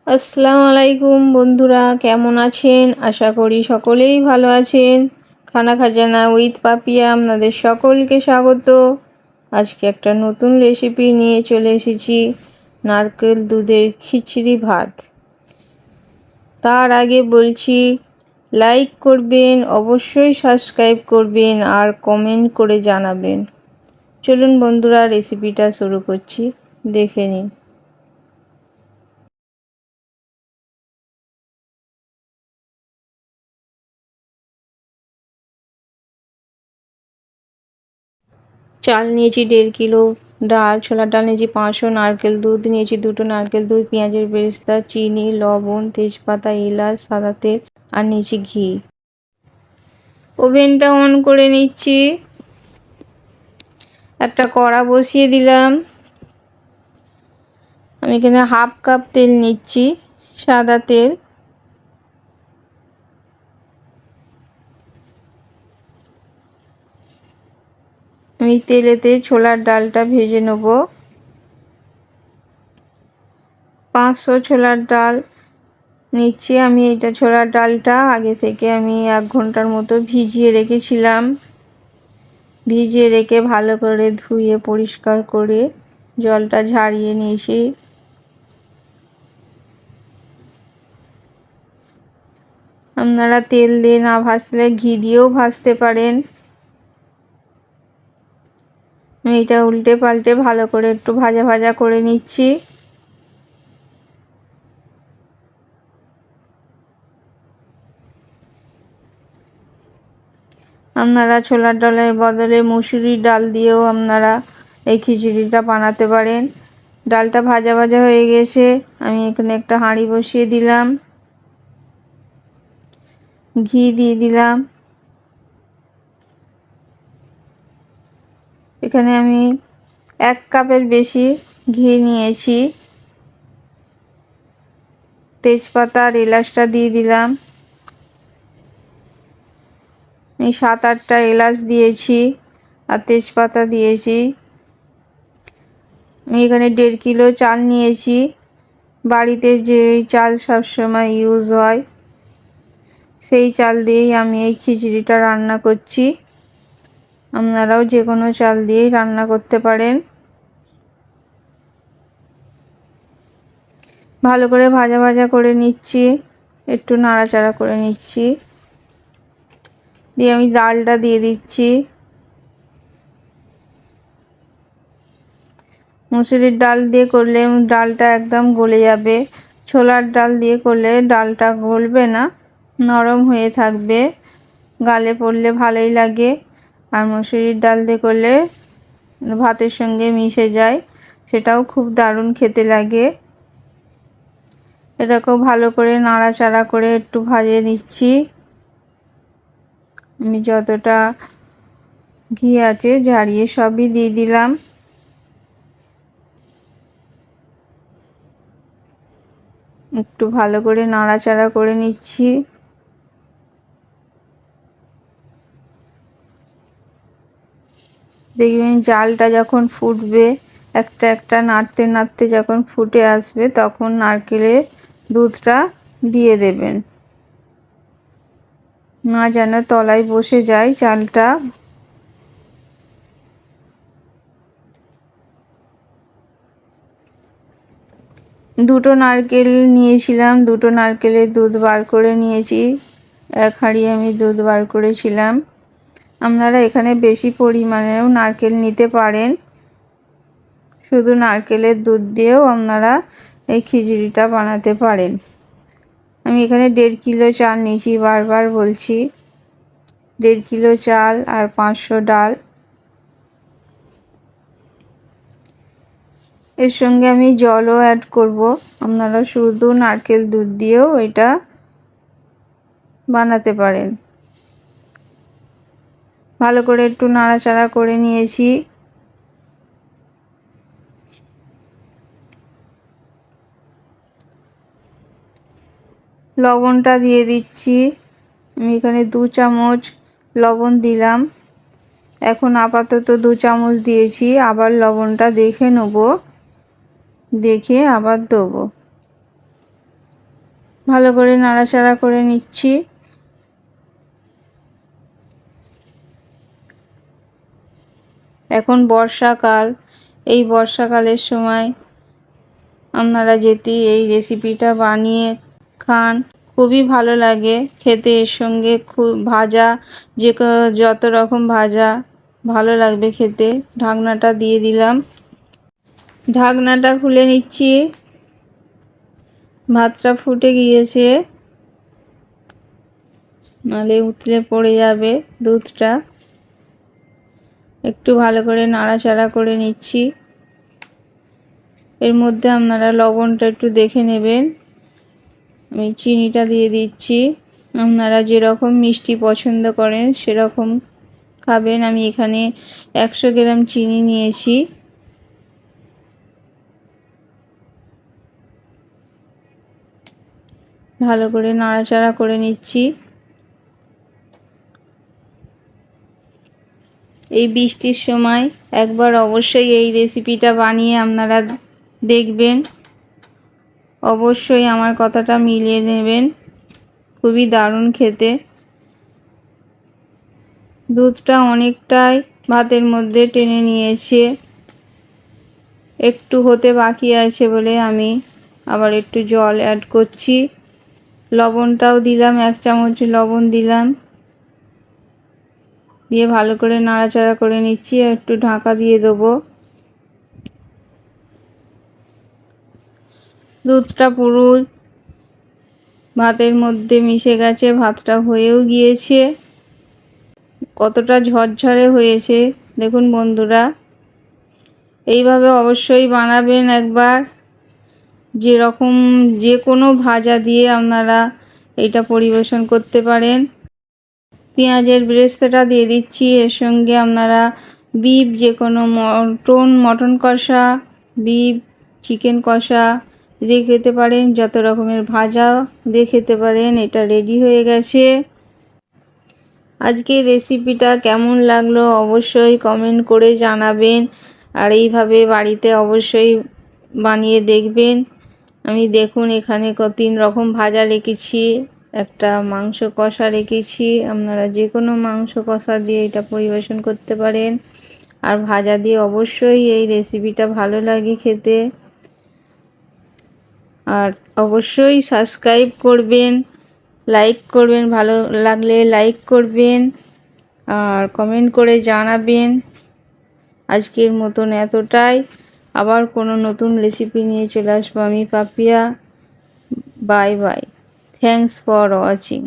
আসসালামু আলাইকুম বন্ধুরা, কেমন আছেন? আশা করি সকলেই ভালো আছেন। খানা খাজানা উইথ পাপিয়া আপনাদের সকলকে স্বাগত। আজকে একটা নতুন রেসিপি নিয়ে চলে এসেছি, নারকেল দুধের খিচুড়ি ভাত। তার আগে বলছি, লাইক করবেন, অবশ্যই সাবস্ক্রাইব করবেন আর কমেন্ট করে জানাবেন। চলুন বন্ধুরা, রেসিপিটা শুরু করছি, দেখে নিন। চাল নিয়েছি 1.5 কিলো, ডাল ছোলার ডাল নিয়েছি 500, নারকেল দুধ নিয়েছি 2টো নারকেল দুধ, পেঁয়াজের বেরেস্তা, চিনি, লবণ, তেজপাতা, এলাচ, সাদা তেল আর নিয়েছি ঘি। ওভেনটা অন করে নিচ্ছি। একটা কড়া বসিয়ে দিলাম। আমি এখানে 1/2 কাপ তেল নিচ্ছি, সাদা তেল। আমি তেলেতে ছোলার ডালটা ভেজে নেব। 500 ছোলার ডাল নিচ্ছি। আমি এটা ছোলার ডালটা আগে থেকে আমি 1 ঘন্টার মতো ভিজিয়ে রেখেছিলাম। ভিজিয়ে রেখে ভালো করে ধুয়ে পরিষ্কার করে জলটা ঝারিয়ে নিয়েছি। আপনারা তেল দিয়ে না ভাজলে ঘি দিয়েও ভাজতে পারেন। আমি এটা উল্টে পাল্টে ভালো করে একটু ভাজা ভাজা করে নিচ্ছি। আপনারা ছোলার ডালের বদলে মুসুরির ডাল দিয়েও আপনারা এই খিচুড়িটা বানাতে পারেন। ডালটা ভাজা ভাজা হয়ে গেছে। আমি এখানে একটা হাঁড়ি বসিয়ে দিলাম, ঘি দিয়ে দিলাম। এখানে আমি 1 কাপের বেশি ঘি নিয়েছি। তেজপাতা আর এলাচটা দিয়ে দিলাম। আমি 7-8টা এলাচ দিয়েছি আর তেজপাতা দিয়েছি। আমি এখানে 1.5 কিলো চাল নিয়েছি। বাড়িতে যে চাল সবসময় ইউজ হয় সেই চাল দিয়েই আমি এই খিচুড়িটা রান্না করছি। আপনারাও যে কোনো চাল দিয়েই রান্না করতে পারেন। ভালো করে ভাজা ভাজা করে নিচ্ছি, একটু নাড়াচাড়া করে নিচ্ছি। দিয়ে আমি ডালটা দিয়ে দিচ্ছি। মুসুরির ডাল দিয়ে করলে ডালটা একদম গলে যাবে। ছোলার ডাল দিয়ে করলে ডালটা গলবে না, নরম হয়ে থাকবে, গালে পড়লে ভালোই লাগে। আর মুসুরির ডাল দিয়ে করলে ভাতের সঙ্গে মিশে যায়, সেটাও খুব দারুণ খেতে লাগে। এটাকেও ভালো করে নাড়াচাড়া করে একটু ভাজে নিচ্ছি। আমি যতটা ঘি আছে ঝারিয়ে সবই দিয়ে দিলাম। একটু ভালো করে নাড়াচাড়া করে নিচ্ছি। দেখবেন জালটা যখন ফুটবে, একটা একটা নাড়তে নাড়তে যখন ফুটে আসবে, তখন নারকেলের দুধটা দিয়ে দেবেন, না যেন তলায় বসে যায় চালটা। দুটো নারকেল নিয়েছিলাম, দুটো নারকেলের দুধ বার করে নিয়েছি। 1 হাঁড়ি আমি দুধ বার করেছিলাম। আপনারা এখানে বেশি পরিমাণেও নারকেল নিতে পারেন। শুধু নারকেলের দুধ দিয়েও আপনারা এই খিচুড়িটা বানাতে পারেন। আমি এখানে 1.5 কিলো চাল নিয়েছি, বারবার বলছি। 1.5 কিলো চাল আর 500 ডাল। এর সঙ্গে আমি জলও অ্যাড করব। আপনারা শুধু নারকেল দুধ দিয়েও এটা বানাতে পারেন। ভালো করে একটু নাড়াচাড়া করে নিয়েছি। লবণটা দিয়ে দিচ্ছি। আমি এখানে 2 চামচ লবণ দিলাম। এখন আপাতত 2 চামচ দিয়েছি, আবার লবণটা দেখে নেব, দেখে আবার দেবো। ভালো করে নাড়াচাড়া করে নিচ্ছি। এখন বর্ষাকাল, এই বর্ষাকালের সময় আপনারা যদি এই রেসিপিটা বানিয়ে খান খুবই ভালো লাগে খেতে। এর সঙ্গে খুব ভাজা, যত রকম ভাজা ভালো লাগবে খেতে। ঢাকনাটা দিয়ে দিলাম, ঢাকনাটা খুলে নিচ্ছি। ভাতটা ফুটে গিয়েছে, নাহলে উতলে পড়ে যাবে দুধটা। একটু ভালো করে নাড়াচাড়া করে নিচ্ছি। এর মধ্যে আপনারা লবণটা একটু দেখে নেবেন। আমি চিনিটা দিয়ে দিচ্ছি, আপনারা যেরকম মিষ্টি পছন্দ করেন সেরকম খাবেন। আমি এখানে 100 গ্রাম চিনি নিয়েছি। ভালো করে নাড়াচাড়া করে নিচ্ছি। এই বৃষ্টির সময় একবার অবশ্যই এই রেসিপিটা বানিয়ে আপনারা দেখবেন। অবশ্যই আমার কথাটা মিলিয়ে নেবেন, খুবই দারুণ খেতে। দুধটা অনেকটাই ভাতের মধ্যে টেনে নিয়েছে, একটু হতে বাকি আছে বলে আমি আবার একটু জল অ্যাড করছি। লবণটাও দিলাম, 1 চামচ লবণ দিলাম, দিয়ে ভালো করে নাড়াচাড়া করে নিচ্ছি। একটু ঢাকা দিয়ে দেবো। দুধটা পুরো ভাতের মধ্যে মিশে গেছে, ভাতটা হয়েও গিয়েছে। কতটা ঝরঝরে হয়েছে দেখুন বন্ধুরা। এইভাবে অবশ্যই বানাবেন একবার। যেরকম যে কোনো ভাজা দিয়ে আপনারা এটা পরিবেশন করতে পারেন। পেঁয়াজের বেরেস্তাটা দিয়ে দিচ্ছি। এর সঙ্গে আপনারা বিফ, যে কোনো মটন কষা, বিফ, চিকেন কষা দিয়ে খেতে পারেন। যত রকমের ভাজা দিয়ে খেতে পারেন। এটা রেডি হয়ে গেছে। আজকের রেসিপিটা কেমন লাগলো অবশ্যই কমেন্ট করে জানাবেন। আর এইভাবে বাড়িতে অবশ্যই বানিয়ে দেখবেন। আমি দেখুন এখানে 3 রকম ভাজা রেখেছি, একটা মাংস কষা রেখেছি। আপনারা যে কোনো মাংস কষা দিয়ে এটা পরিবেশন করতে পারেন। আর ভাজা দিয়ে অবশ্যই এই রেসিপিটা ভালো লাগে খেতে। আর অবশ্যই সাবস্ক্রাইব করবেন, লাইক করবেন, ভালো লাগলে লাইক করবেন আর কমেন্ট করে জানাবেন। আজকের মতন এতটাই। আবার কোনো নতুন রেসিপি নিয়ে চলে আসবো আমি Papiya. Bye bye. Thanks for watching.